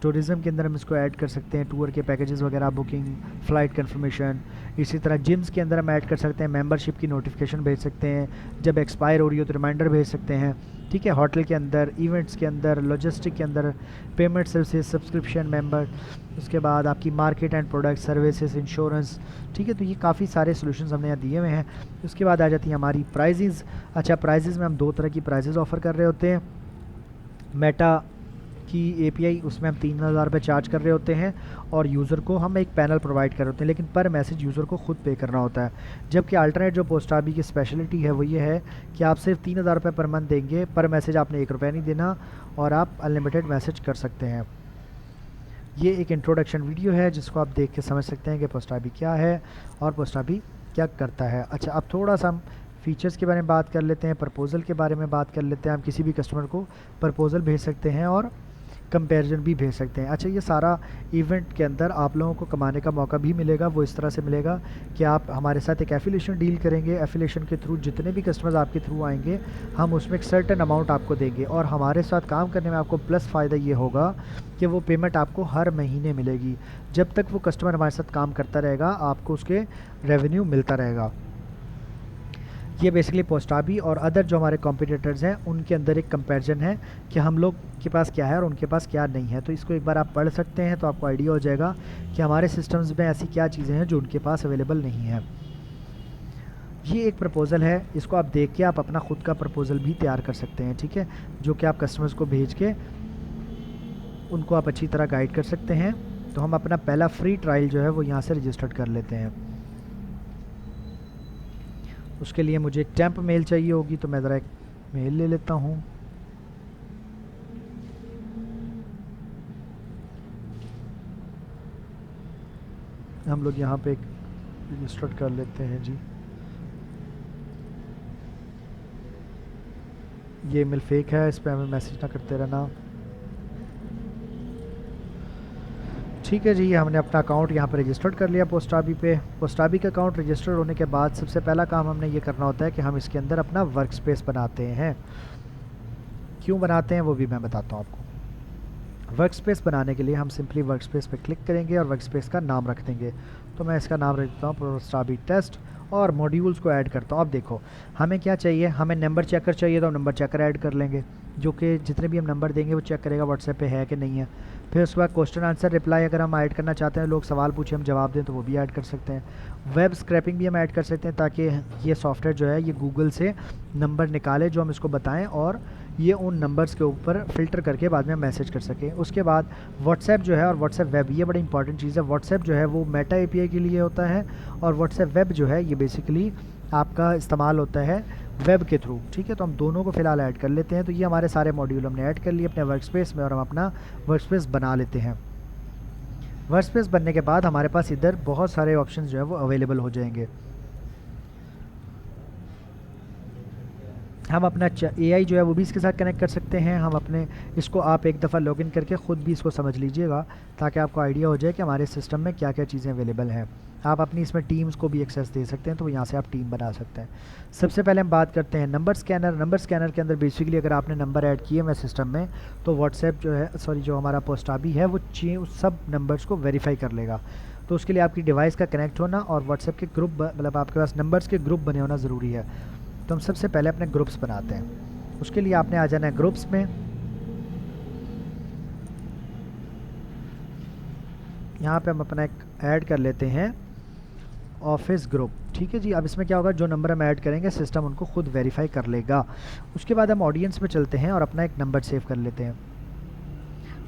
S2: टूरिज़्म के अंदर हम इसको ऐड कर सकते हैं, टूर के पैकेजेस वगैरह बुकिंग, फ़्लाइट कंफर्मेशन। इसी तरह जिम्स के अंदर हम ऐड कर सकते हैं, मेंबरशिप की नोटिफिकेशन भेज सकते हैं, जब एक्सपायर हो रही हो तो रिमाइंडर भेज सकते हैं। ठीक है, होटल के अंदर, इवेंट्स के अंदर, लॉजिस्टिक के अंदर, पेमेंट सर्विसेज, सब्सक्रिप्शन, मेंबर, उसके बाद आपकी market and product services, insurance. ठीक है, तो ये काफ़ी सारे सॉल्यूशंस हमने यहाँ दिए हुए हैं। उसके बाद आ जाती है हमारी प्राइजेज़। अच्छा, प्राइजेज़ में हम दो तरह की प्राइजेज़ ऑफ़र कर रहे होते हैं। मेटा की एपीआई, उसमें हम 3000 रुपये चार्ज कर रहे होते हैं और यूज़र को हम एक पैनल प्रोवाइड कर रहे होते हैं, लेकिन पर मैसेज यूज़र को खुद पे करना होता है। जबकि अल्टरनेट जो पोस्टाबी की स्पेशलिटी है वो ये है कि आप सिर्फ 3000 रुपये पर मंथ देंगे, पर मैसेज आपने 1 रुपया नहीं देना और आप अनलिमिटेड मैसेज कर सकते हैं। ये एक इंट्रोडक्शन वीडियो है जिसको आप देख के समझ सकते हैं कि पोस्टाबी क्या है और पोस्टाबी क्या करता है। अच्छा, अब थोड़ा सा हम फीचर्स के बारे में बात कर लेते हैं, प्रपोज़ल के बारे में बात कर लेते हैं। हम किसी भी कस्टमर को प्रपोज़ल भेज सकते हैं और कंपैरिजन भी भेज सकते हैं। अच्छा, ये सारा इवेंट के अंदर आप लोगों को कमाने का मौका भी मिलेगा। वो इस तरह से मिलेगा कि आप हमारे साथ एक एफिलिएशन डील करेंगे। एफिलिएशन के थ्रू जितने भी कस्टमर्स आपके थ्रू आएंगे, हम उसमें एक सर्टेन अमाउंट आपको देंगे और हमारे साथ काम करने में आपको प्लस फ़ायदा ये होगा कि वो पेमेंट आपको हर महीने मिलेगी। जब तक वो कस्टमर हमारे साथ काम करता रहेगा, आपको उसके रेवेन्यू मिलता रहेगा। ये बेसिकली पोस्टाबी और अदर जो हमारे कॉम्पिटिटर्स हैं उनके अंदर एक कंपैरिजन है कि हम लोग के पास क्या है और उनके पास क्या नहीं है। तो इसको एक बार आप पढ़ सकते हैं तो आपको आइडिया हो जाएगा कि हमारे सिस्टम्स में ऐसी क्या चीज़ें हैं जो उनके पास अवेलेबल नहीं है। ये एक प्रपोज़ल है, इसको आप देख के आप अपना ख़ुद का प्रपोज़ल भी तैयार कर सकते हैं। ठीक है, जो कि आप कस्टमर्स को भेज के उनको आप अच्छी तरह गाइड कर सकते हैं। तो हम अपना पहला फ्री ट्रायल जो है वो यहाँ से रजिस्टर्ड कर लेते हैं। उसके लिए मुझे एक टेम्प मेल चाहिए होगी, तो मैं ज़रा एक मेल ले लेता हूँ। हम लोग यहाँ पे एक रजिस्टर्ड कर लेते हैं जी। ये मेल फेक है, इस पर हमें मैसेज ना करते रहना। ठीक है जी, हमने अपना अकाउंट यहाँ पर रजिस्टर्ड कर लिया पोस्टाबी पे। पोस्टाबी का अकाउंट रजिस्टर्ड होने के बाद सबसे पहला काम हमने ये करना होता है कि हम इसके अंदर अपना वर्क स्पेस बनाते हैं। क्यों बनाते हैं वो भी मैं बताता हूँ आपको। वर्क स्पेस बनाने के लिए हम सिंपली वर्क स्पेस पर क्लिक करेंगे और वर्क स्पेस का नाम रख देंगे। तो मैं इसका नाम रख देता हूँ पोस्टाबी टेस्ट और मॉड्यूल्स को ऐड करता हूँ। अब देखो हमें क्या चाहिए, हमें नंबर चेकर चाहिए तो हम नंबर चेकर ऐड कर लेंगे, जो कि जितने भी हम नंबर देंगे वो चेक करेगा व्हाट्सएप पे है कि नहीं है। फिर उसके बाद क्वेश्चन आंसर रिप्लाई अगर हम ऐड करना चाहते हैं, लोग सवाल पूछे हम जवाब दें तो वो भी ऐड कर सकते हैं। वेब स्क्रैपिंग भी हम ऐड कर सकते हैं ताकि ये सॉफ्टवेयर जो है ये गूगल से नंबर निकाले जो हम इसको बताएं और ये उन नंबर्स के ऊपर फ़िल्टर करके बाद में मैसेज कर सकें। उसके बाद व्हाट्सएप जो है और व्हाट्सएप वेब, ये बड़ी इंपॉर्टेंट चीज़ है। व्हाट्सएप जो है वो मेटा एपीआई के लिए होता है और व्हाट्सएप वेब जो है ये बेसिकली आपका इस्तेमाल होता है वेब के थ्रू। ठीक है, तो हम दोनों को फ़िलहाल ऐड कर लेते हैं। तो ये हमारे सारे मॉड्यूल हमने ऐड कर लिए अपने वर्क स्पेस में और हम अपना वर्क स्पेस बना लेते हैं। वर्क स्पेस बनने के बाद हमारे पास इधर बहुत सारे ऑप्शन जो है वो अवेलेबल हो जाएंगे। हम अपना AI जो है वो भी इसके साथ कनेक्ट कर सकते हैं। हम अपने इसको आप एक दफ़ा लॉगिन करके ख़ुद भी इसको समझ लीजिएगा ताकि आपको आइडिया हो जाए कि हमारे सिस्टम में क्या क्या चीज़ें अवेलेबल हैं। आप अपनी इसमें टीम्स को भी एक्सेस दे सकते हैं, तो यहाँ से आप टीम बना सकते हैं। सबसे पहले हम बात करते हैं नंबर स्कैनर। नंबर स्कैनर के अंदर बेसिकली अगर आपने नंबर ऐड किए हुए सिस्टम में तो व्हाट्सएप जो है जो हमारा पोस्टाबी है वो सब नंबर्स को वेरीफाई कर लेगा। तो उसके लिए आपकी डिवाइस का कनेक्ट होना और व्हाट्सएप के ग्रुप मतलब आपके पास नंबर्स के ग्रुप बने होना ज़रूरी है। तो हम सबसे पहले अपने ग्रुप्स बनाते हैं। उसके लिए आपने आ जाना है ग्रुप्स में। यहाँ पे हम अपना एक ऐड कर लेते हैं ऑफिस ग्रुप। ठीक है जी, अब इसमें क्या होगा, जो नंबर हम ऐड करेंगे सिस्टम उनको खुद वेरीफाई कर लेगा। उसके बाद हम ऑडियंस में चलते हैं और अपना एक नंबर सेव कर लेते हैं।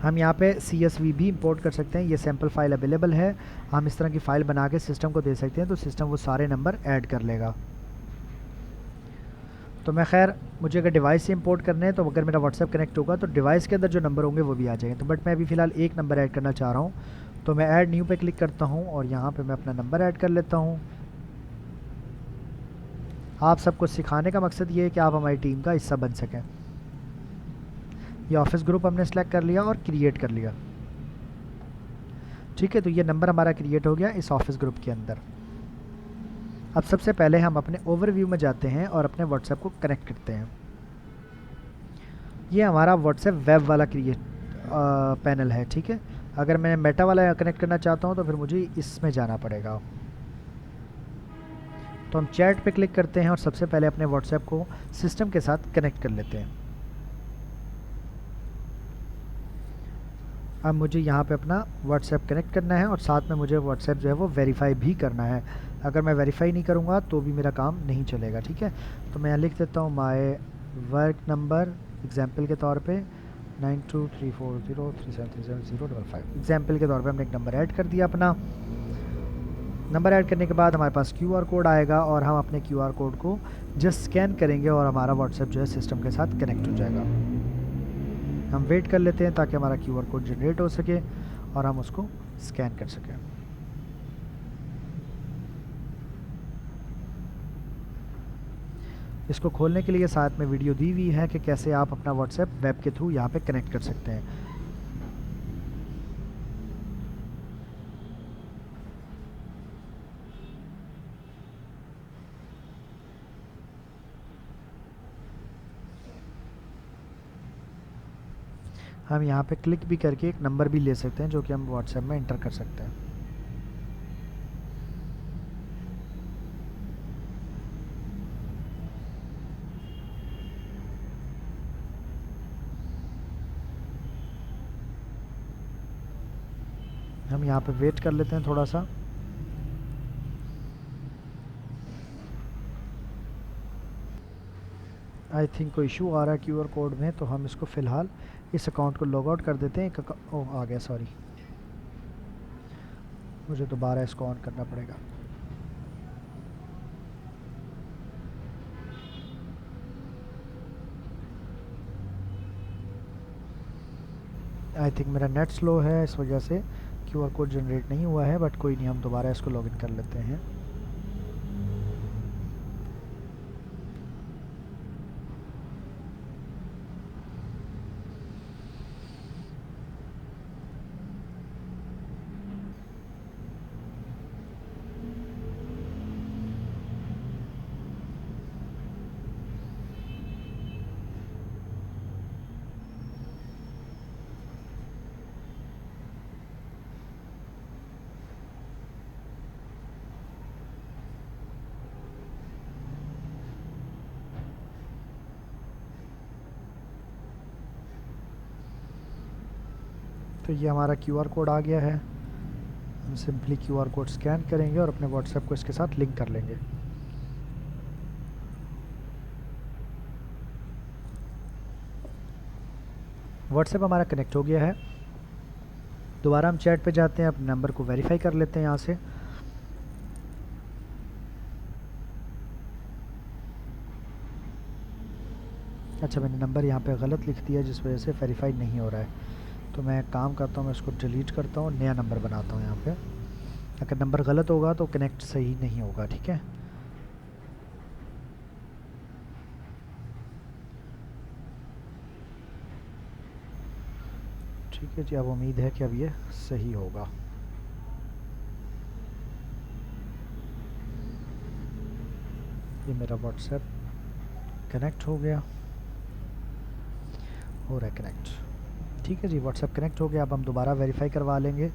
S2: हम यहाँ पे CSV भी इंपोर्ट कर सकते हैं, ये सैम्पल फाइल अवेलेबल है। हम इस तरह की फ़ाइल बना के सिस्टम को दे सकते हैं तो सिस्टम वो सारे नंबर ऐड कर लेगा। तो मैं खैर मुझे अगर डिवाइस से इंपोर्ट करने हैं तो अगर मेरा व्हाट्सएप कनेक्ट होगा तो डिवाइस के अंदर जो नंबर होंगे वो भी आ जाएंगे। तो बट मैं अभी फ़िलहाल एक नंबर ऐड करना चाह रहा हूँ, तो मैं ऐड न्यू पे क्लिक करता हूँ और यहाँ पे मैं अपना नंबर ऐड कर लेता हूँ। आप सबको सिखाने का मकसद ये है कि आप हमारी टीम का हिस्सा बन सकें। ये ऑफिस ग्रुप हमने सेलेक्ट कर लिया और क्रिएट कर लिया। ठीक है, तो ये नंबर हमारा क्रिएट हो गया इस ऑफिस ग्रुप के अंदर। अब सबसे पहले हम अपने ओवरव्यू में जाते हैं और अपने व्हाट्सएप को कनेक्ट करते हैं। ये हमारा व्हाट्सएप वेब वाला पैनल है, ठीक है। अगर मैं मेटा वाला कनेक्ट करना चाहता हूँ तो फिर मुझे इसमें जाना पड़ेगा। तो हम चैट पे क्लिक करते हैं और सबसे पहले अपने व्हाट्सएप को सिस्टम के साथ कनेक्ट कर लेते हैं। अब मुझे यहाँ पे अपना व्हाट्सएप कनेक्ट करना है और साथ में मुझे व्हाट्सएप जो है वो वेरीफाई भी करना है। अगर मैं वेरीफाई नहीं करूँगा तो भी मेरा काम नहीं चलेगा, ठीक है। तो मैं यहाँ लिख देता हूँ माय वर्क नंबर एग्जाम्पल के तौर पे 923403737055। एग्जाम्पल के तौर पे हमने एक नंबर ऐड कर दिया अपना। नंबर ऐड करने के बाद हमारे पास क्यूआर कोड आएगा और हम अपने क्यूआर कोड को जस्ट स्कैन करेंगे और हमारा व्हाट्सएप जो है सिस्टम के साथ कनेक्ट हो जाएगा। हम वेट कर लेते हैं ताकि हमारा क्यूआर कोड जनरेट हो सके और हम उसको स्कैन कर सकें। इसको खोलने के लिए साथ में वीडियो दी हुई है कि कैसे आप अपना व्हाट्सएप वेब के थ्रू यहाँ पे कनेक्ट कर सकते हैं। हम यहाँ पे क्लिक भी करके एक नंबर भी ले सकते हैं जो कि हम व्हाट्सएप में इंटर कर सकते हैं। हम यहाँ पे वेट कर लेते हैं थोड़ा सा। आई थिंक कोई इशू आ रहा है क्यूआर कोड में, तो हम इसको फ़िलहाल इस अकाउंट को लॉग आउट कर देते हैं। ओह आ गया, सॉरी, मुझे दोबारा इसको ऑन करना पड़ेगा। आई थिंक मेरा नेट स्लो है, इस वजह से क्यूआर कोड जनरेट नहीं हुआ है, बट कोई नहीं, हम दोबारा इसको लॉगिन कर लेते हैं। तो ये हमारा क्यूआर कोड आ गया है। हम सिंपली क्यूआर कोड स्कैन करेंगे और अपने व्हाट्सएप को इसके साथ लिंक कर लेंगे। व्हाट्सएप हमारा कनेक्ट हो गया है। दोबारा हम चैट पे जाते हैं, अपने नंबर को वेरीफाई कर लेते हैं यहाँ से। अच्छा, मैंने नंबर यहाँ पे गलत लिख दिया जिस वजह से वेरीफाई नहीं हो रहा है। तो मैं काम करता हूँ, मैं इसको डिलीट करता हूँ, नया नंबर बनाता हूँ यहाँ पे। अगर नंबर गलत होगा तो कनेक्ट सही नहीं होगा, ठीक है। ठीक है जी, अब उम्मीद है कि अब ये सही होगा। ये मेरा व्हाट्सएप कनेक्ट हो गया, हो रहा है कनेक्ट। ठीक है जी, व्हाट्सएप कनेक्ट हो गया। अब हम दोबारा वेरीफाई करवा लेंगे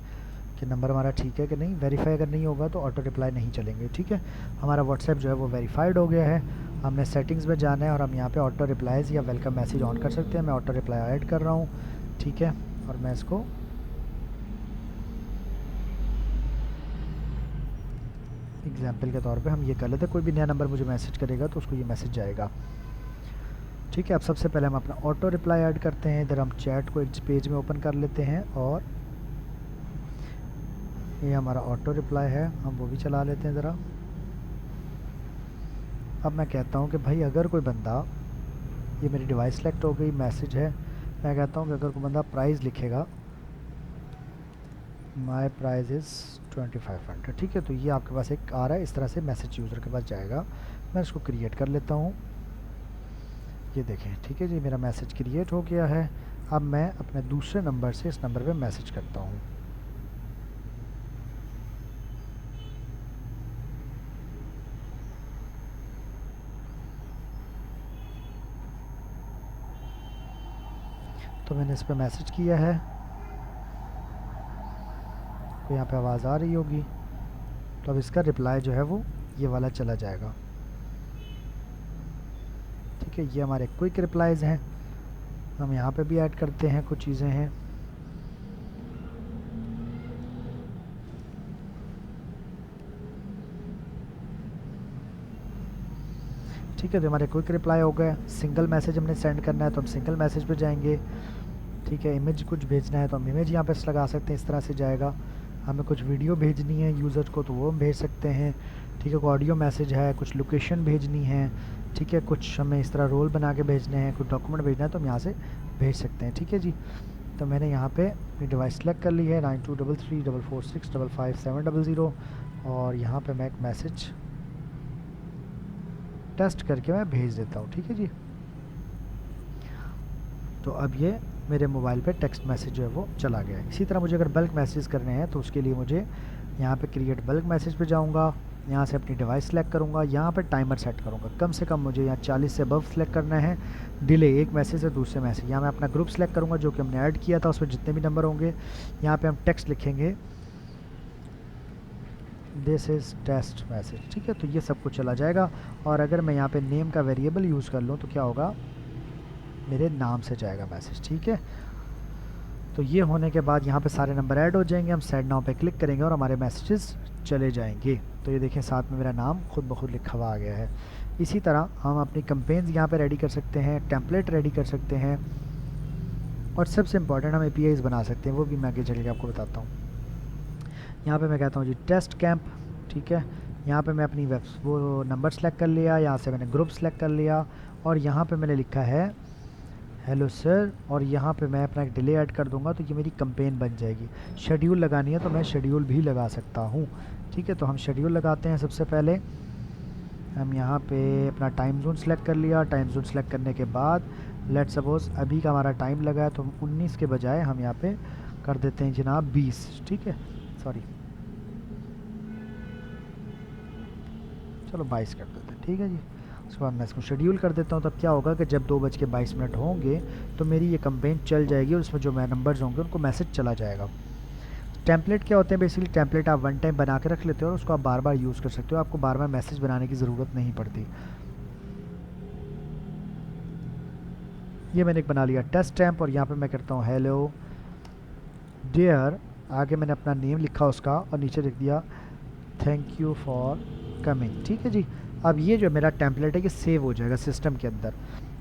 S2: कि नंबर हमारा ठीक है कि नहीं। वेरीफाई अगर नहीं होगा तो ऑटो रिप्लाई नहीं चलेंगे, ठीक है। हमारा व्हाट्सएप जो है वो वेरीफाइड हो गया है। हमने सेटिंग्स में जाना है और हम यहाँ पे ऑटो रिप्लाईज़ या वेलकम मैसेज ऑन कर सकते हैं। मैं ऑटो रिप्लाई ऐड कर रहा हूँ, ठीक है। और मैं इसको एग्जाम्पल के तौर पे हम ये कर लेते हैं। कोई भी नया नंबर मुझे मैसेज करेगा तो उसको ये मैसेज जाएगा, ठीक है। अब सबसे पहले हम अपना ऑटो रिप्लाई ऐड करते हैं। इधर हम चैट को एक पेज में ओपन कर लेते हैं और ये हमारा ऑटो रिप्लाई है, हम वो भी चला लेते हैं ज़रा। अब मैं कहता हूँ कि भाई अगर कोई बंदा, ये मेरी डिवाइस सेलेक्ट हो गई, मैसेज है, मैं कहता हूँ कि अगर कोई बंदा प्राइस लिखेगा, माई प्राइस इज़ 2500, ठीक है। तो ये आपके पास एक आ रहा है, इस तरह से मैसेज यूज़र के पास जाएगा। मैं इसको क्रिएट कर लेता हूँ, ये देखें, ठीक है जी, मेरा मैसेज क्रिएट हो गया है। अब मैं अपने दूसरे नंबर से इस नंबर पे मैसेज करता हूँ। तो मैंने इस पर मैसेज किया है, तो यहाँ पे आवाज़ आ रही होगी, तो अब इसका रिप्लाई जो है वो ये वाला चला जाएगा। ठीक है, ये हमारे क्विक रिप्लाइज़ हैं। हम यहाँ पे भी ऐड करते हैं, कुछ चीज़ें हैं। ठीक है, तो हमारे क्विक रिप्लाई हो गए। सिंगल मैसेज हमने सेंड करना है तो हम सिंगल मैसेज पे जाएंगे। ठीक है, इमेज कुछ भेजना है तो हम इमेज यहाँ पे लगा सकते हैं, इस तरह से जाएगा। हमें कुछ वीडियो भेजनी है यूज़र को तो वो हम भेज सकते हैं। ठीक है, कोई ऑडियो मैसेज है, कुछ लोकेशन भेजनी है। ठीक है, कुछ हमें इस तरह रोल बना के भेजने हैं, कुछ डॉक्यूमेंट भेजना है तो हम यहाँ से भेज सकते हैं। ठीक है जी, तो मैंने यहाँ पे अपनी डिवाइस सेलेक्ट कर ली है 923344655700 और यहाँ पे मैं एक मैसेज टेस्ट करके मैं भेज देता हूँ। ठीक है जी, तो अब ये मेरे मोबाइल पे टेक्स्ट मैसेज जो है वो चला गया है। इसी तरह मुझे अगर बल्क मैसेज करने हैं तो उसके लिए मुझे यहाँ पे क्रिएट बल्क मैसेज पे जाऊँगा, यहाँ से अपनी डिवाइस सेलेक्ट करूँगा, यहाँ पे टाइमर सेट करूँगा। कम से कम मुझे यहाँ 40 से अबव सेलेक्ट करना है डिले एक मैसेज से दूसरे मैसेज। यहाँ मैं अपना ग्रुप सेलेक्ट करूँगा जो कि हमने ऐड किया था, उसमें जितने भी नंबर होंगे यहाँ पे हम टेक्स्ट लिखेंगे, दिस इज़ टेस्ट मैसेज। ठीक है, तो ये सब कुछ चला जाएगा। और अगर मैं यहाँ पे नेम का वेरिएबल यूज़ कर लूँ तो क्या होगा, मेरे नाम से जाएगा मैसेज। ठीक है, तो ये होने के बाद यहाँ पे सारे नंबर ऐड हो जाएंगे। हम सेंड नाउ पे क्लिक करेंगे और हमारे मैसेजेस चले जाएंगे। तो ये देखें साथ में मेरा नाम खुद ब खुद लिखा हुआ आ गया है। इसी तरह हम अपनी कैंपेन्स यहाँ पे रेडी कर सकते हैं, टेम्पलेट रेडी कर सकते हैं और सबसे इम्पॉर्टेंट हम APIs बना सकते हैं, वो भी मैं आगे चल के आपको बताता हूँ। यहाँ पे मैं कहता हूँ जी टेस्ट कैंप। ठीक है, यहाँ पे मैं अपनी वो नंबर सेलेक्ट कर लिया, यहाँ से मैंने ग्रुप सेलेक्ट कर लिया और यहाँ पे मैंने लिखा है हेलो सर और यहाँ पे मैं अपना एक डिले ऐड कर दूंगा तो ये मेरी कैंपेन बन जाएगी। शेड्यूल लगानी है तो मैं शेड्यूल भी लगा सकता हूँ। ठीक है, तो हम शेड्यूल लगाते हैं। सबसे पहले हम यहाँ पे अपना टाइम जोन सेलेक्ट कर लिया। टाइम जोन सेलेक्ट करने के बाद लेट्स सपोज अभी का हमारा टाइम लगा है तो 19 के बजाय हम यहाँ पे कर देते हैं जनाब 20। ठीक है, सॉरी चलो 22 कर देते हैं। ठीक है जी, उसके बाद मैं इसको शेड्यूल कर देता हूँ। तब क्या होगा कि जब 2:22 होंगे तो मेरी ये कैंपेन चल जाएगी और उसमें जो मैं नंबर्स होंगे उनको मैसेज चला जाएगा। टेम्पलेट क्या होते हैं, बेसिकली टेम्पलेट आप वन टाइम बना के रख लेते हो और उसको आप बार बार यूज़ कर सकते हो, आपको बार बार मैसेज बनाने की ज़रूरत नहीं पड़ती। ये मैंने एक बना लिया टेस्ट टैम्प और यहाँ पे मैं करता हूँ हेलो डियर, आगे मैंने अपना नेम लिखा उसका और नीचे लिख दिया थैंक यू फॉर कमिंग। ठीक है जी, अब ये जो मेरा टेम्पलेट है ये सेव हो जाएगा सिस्टम के अंदर।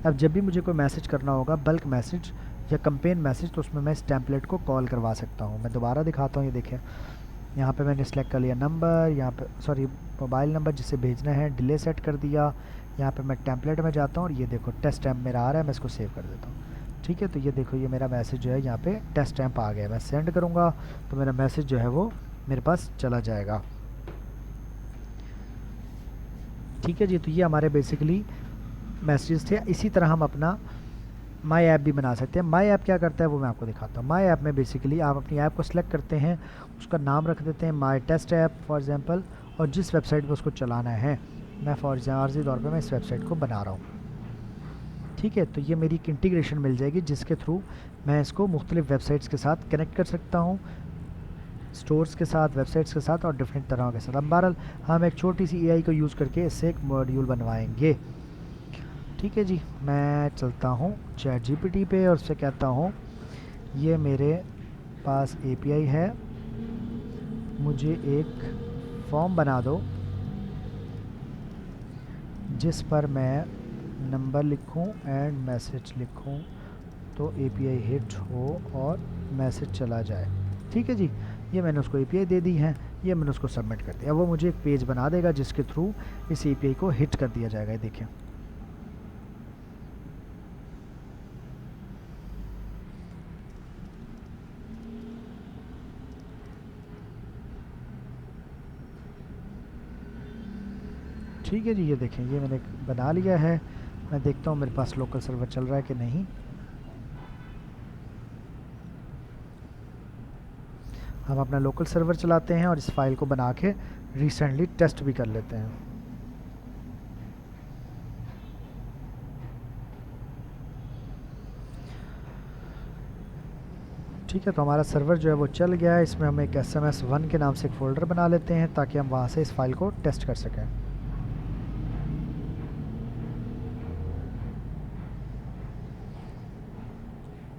S2: अब जब भी मुझे कोई मैसेज करना होगा, बल्क मैसेज या कैंपेन मैसेज, तो उसमें मैं इस टेम्पलेट को कॉल करवा सकता हूँ। मैं दोबारा दिखाता हूँ, ये देखें यहाँ पे मैंने सेलेक्ट कर लिया नंबर, यहाँ पे सॉरी मोबाइल नंबर जिसे भेजना है, डिले सेट कर दिया। यहाँ पे मैं टेम्पलेट में जाता हूँ और ये देखो टेस्ट टैम्प मेरा आ रहा है, मैं इसको सेव कर देता हूँ। ठीक है, तो ये देखो ये मेरा मैसेज जो है यहाँ पे टेस्ट टैम्प आ गया। मैं सेंड करूँगा तो मेरा मैसेज जो है वो मेरे पास चला जाएगा। ठीक है जी, तो ये हमारे बेसिकली मैसेजेस थे। इसी तरह हम अपना माई ऐप भी बना सकते हैं। माई ऐप क्या करता है वो मैं आपको दिखाता हूँ। माई ऐप में बेसिकली आप अपनी ऐप को सिलेक्ट करते हैं, उसका नाम रख देते हैं माई टेस्ट ऐप फॉर एग्जांपल, और जिस वेबसाइट पर उसको चलाना है, मैं फॉर आर्जी तौर पे मैं इस वेबसाइट को बना रहा हूँ। ठीक है, तो ये मेरी एक इंटीग्रेशन मिल जाएगी जिसके थ्रू मैं इसको मुख्तलिफ वेबसाइट्स के साथ कनेक्ट कर सकता हूँ, स्टोर्स के साथ, वेबसाइट्स के साथ और डिफरेंट तरह के साथ। अब बहरहाल हम एक छोटी सी AI को यूज़ करके इससे एक मॉड्यूल बनवाएंगे। ठीक है जी, मैं चलता हूँ ChatGPT पे और उससे कहता हूँ ये मेरे पास API है, मुझे एक फॉर्म बना दो जिस पर मैं नंबर लिखूं एंड मैसेज लिखूं तो API हिट हो और मैसेज चला जाए। ठीक है जी, ये मैंने उसको API दे दी है, ये मैंने उसको सबमिट कर दिया। वो मुझे एक पेज बना देगा जिसके थ्रू इस API को हिट कर दिया जाएगा। ये देखें, ठीक है जी, ये देखें ये मैंने बना लिया है। मैं देखता हूँ मेरे पास लोकल सर्वर चल रहा है कि नहीं। हम अपना लोकल सर्वर चलाते हैं और इस फाइल को बना के रिसेंटली टेस्ट भी कर लेते हैं। ठीक है, तो हमारा सर्वर जो है वो चल गया है। इसमें हम एक SMS1 के नाम से एक फ़ोल्डर बना लेते हैं ताकि हम वहाँ से इस फाइल को टेस्ट कर सकें।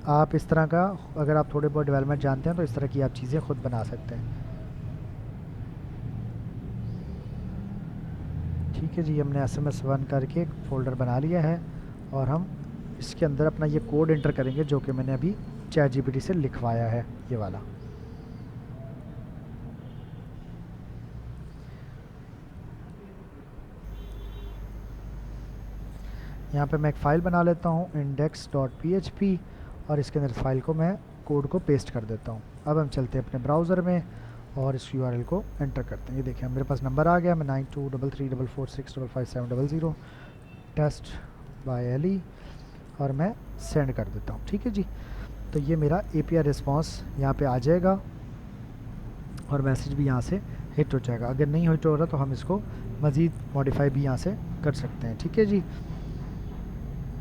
S2: आप इस तरह का, अगर आप थोड़े बहुत डेवलपमेंट जानते हैं तो इस तरह की आप चीज़ें खुद बना सकते हैं। ठीक है जी, हमने SMS1 करके एक फ़ोल्डर बना लिया है और हम इसके अंदर अपना ये कोड एंटर करेंगे जो कि मैंने अभी ChatGPT से लिखवाया है, ये वाला। यहाँ पे मैं एक फ़ाइल बना लेता हूँ index.php और इसके अंदर फाइल को मैं कोड को पेस्ट कर देता हूँ। अब हम चलते हैं अपने ब्राउज़र में और इस URL को एंटर करते हैं। ये देखिए मेरे पास नंबर आ गया, मैं 923344655700 टेस्ट बाय LE और मैं सेंड कर देता हूँ। ठीक है जी, तो ये मेरा API रिस्पॉन्स यहाँ पे आ जाएगा और मैसेज भी यहाँ से हिट हो जाएगा। अगर नहीं हिट हो रहा तो हम इसको मज़ीद मॉडिफाई भी यहाँ से कर सकते हैं। ठीक है जी,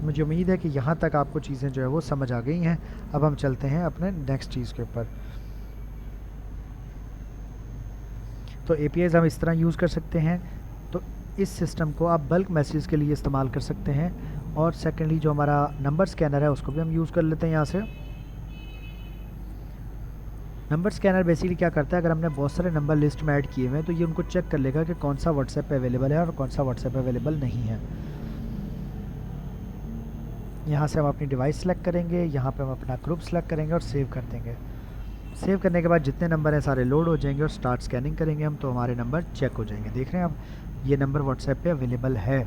S2: मुझे उम्मीद है कि यहाँ तक आपको चीज़ें जो है वो समझ आ गई हैं। अब हम चलते हैं अपने नेक्स्ट चीज़ के ऊपर। तो APIs हम इस तरह यूज़ कर सकते हैं। तो इस सिस्टम को आप बल्क मैसेज के लिए इस्तेमाल कर सकते हैं और सेकेंडली जो हमारा नंबर स्कैनर है उसको भी हम यूज़ कर लेते हैं यहाँ से। नंबर स्कैनर बेसिकली क्या करता है, अगर हमने बहुत सारे नंबर लिस्ट में ऐड किए हुए हैं तो ये उनको चेक कर लेगा कि कौन सा व्हाट्सएप पे अवेलेबल है और कौन सा व्हाट्सएप पे अवेलेबल नहीं है। यहाँ से हम अपनी डिवाइस सेलेक्ट करेंगे, यहाँ पे हम अपना ग्रुप सेलेक्ट करेंगे और सेव कर देंगे। सेव करने के बाद जितने नंबर हैं सारे लोड हो जाएंगे और स्टार्ट स्कैनिंग करेंगे हम, तो हमारे नंबर चेक हो जाएंगे। देख रहे हैं आप, ये नंबर व्हाट्सएप पे अवेलेबल है।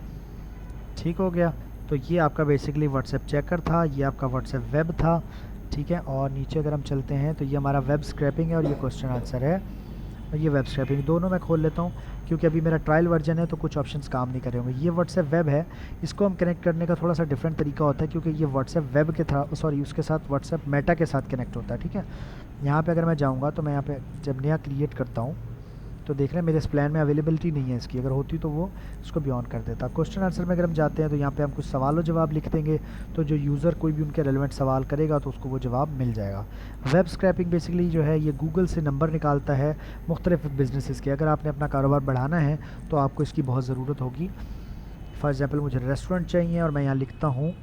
S2: ठीक हो गया, तो ये आपका बेसिकली व्हाट्सएप चेकर था, ये आपका व्हाट्सएप वेब था। ठीक है, और नीचे अगर हम चलते हैं तो ये हमारा वेब स्क्रैपिंग है और ये क्वेश्चन आंसर है और ये वेब स्क्रैपिंग। दोनों मैं खोल लेता हूँ क्योंकि अभी मेरा ट्रायल वर्जन है तो कुछ ऑप्शंस काम नहीं कर रहे होंगे। ये व्हाट्सएप वेब है, इसको हम कनेक्ट करने का थोड़ा सा डिफरेंट तरीका होता है क्योंकि ये व्हाट्सएप वेब के उसके साथ व्हाट्सएप मेटा के साथ कनेक्ट होता है। ठीक है, यहाँ पे अगर मैं जाऊँगा तो मैं यहाँ पे जब नया क्रिएट करता हूँ तो देख रहे हैं मेरे इस प्लान में अवेलेबिलिटी नहीं है इसकी, अगर होती तो वो इसको भी ऑन कर देता। क्वेश्चन आंसर में अगर हम जाते हैं तो यहाँ पे हम कुछ सवाल और जवाब लिख देंगे, तो जो यूज़र कोई भी उनके रेलेवेंट सवाल करेगा तो उसको वो जवाब मिल जाएगा। वेब स्क्रैपिंग बेसिकली जो है ये गूगल से नंबर निकालता है मुख्तलिफ बिजनेसेस के। अगर आपने अपना कारोबार बढ़ाना है तो आपको इसकी बहुत ज़रूरत होगी। फॉर एग्ज़ाम्पल मुझे रेस्टोरेंट चाहिए और मैं यहाँ लिखता हूँ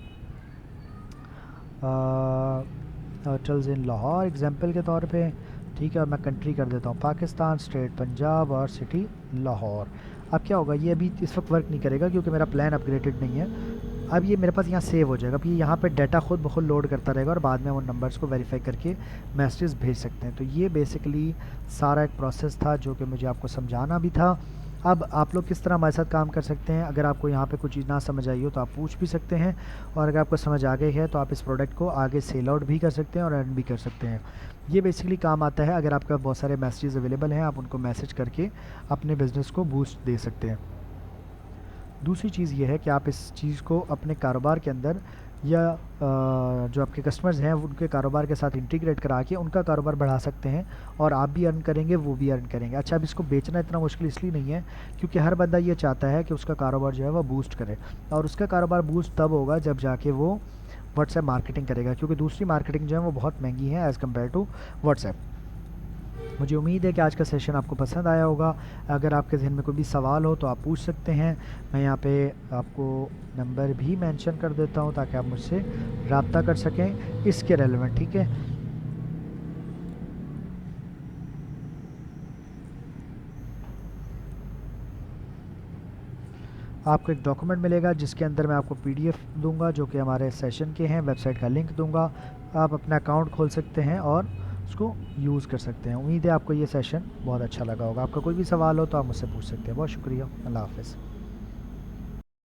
S2: होटल्स इन लाहौर एग्जाम्पल के तौर पे। ठीक है, और मैं कंट्री कर देता हूँ पाकिस्तान, स्टेट पंजाब और सिटी लाहौर। अब क्या होगा, ये अभी इस वक्त वर्क नहीं करेगा क्योंकि मेरा प्लान अपग्रेडेड नहीं है। अब ये मेरे पास यहाँ सेव हो जाएगा। अब ये यहाँ पे डाटा खुद ब खुद लोड करता रहेगा और बाद में वो नंबर्स को वेरीफाई करके मैसेज भेज सकते हैं। तो ये बेसिकली सारा एक प्रोसेस था जो कि मुझे आपको समझाना भी था। अब आप लोग किस तरह हमारे साथ काम कर सकते हैं, अगर आपको यहाँ पे कुछ चीज़ ना समझ आई हो तो आप पूछ भी सकते हैं, और अगर आपको समझ आ गई है तो आप इस प्रोडक्ट को आगे सेल आउट भी कर सकते हैं और अर्न भी कर सकते हैं। ये बेसिकली काम आता है अगर आपके पास बहुत सारे मैसेजेस अवेलेबल हैं, आप उनको मैसेज करके अपने बिज़नेस को बूस्ट दे सकते हैं। दूसरी चीज़ ये है कि आप इस चीज़ को अपने कारोबार के अंदर या जो आपके कस्टमर्स हैं उनके कारोबार के साथ इंटीग्रेट करा के उनका कारोबार बढ़ा सकते हैं और आप भी अर्न करेंगे, वो भी अर्न करेंगे। अच्छा, अब इसको बेचना इतना मुश्किल इसलिए नहीं है क्योंकि हर बंदा ये चाहता है कि उसका कारोबार जो है वो बूस्ट करे, और उसका कारोबार बूस्ट तब होगा जब जाके वो व्हाट्सएप मार्केटिंग करेगा, क्योंकि दूसरी मार्केटिंग जो है वो बहुत महंगी है एज़ कम्पेयर टू व्हाट्सएप। मुझे उम्मीद है कि आज का सेशन आपको पसंद आया होगा। अगर आपके जहन में कोई भी सवाल हो तो आप पूछ सकते हैं। मैं यहाँ पे आपको नंबर भी मेंशन कर देता हूँ ताकि आप मुझसे रब्ता कर सकें इसके रेलेवेंट। ठीक है, आपको एक डॉक्यूमेंट मिलेगा जिसके अंदर मैं आपको PDF दूंगा जो कि हमारे सेशन के हैं, वेबसाइट का लिंक दूंगा। आप अपना अकाउंट खोल सकते हैं और उसको यूज़ कर सकते हैं। उम्मीद है आपको ये सेशन बहुत अच्छा लगा होगा। आपका कोई भी सवाल हो तो आप मुझसे पूछ सकते हैं। बहुत शुक्रिया, अल्लाह हाफ़िज़।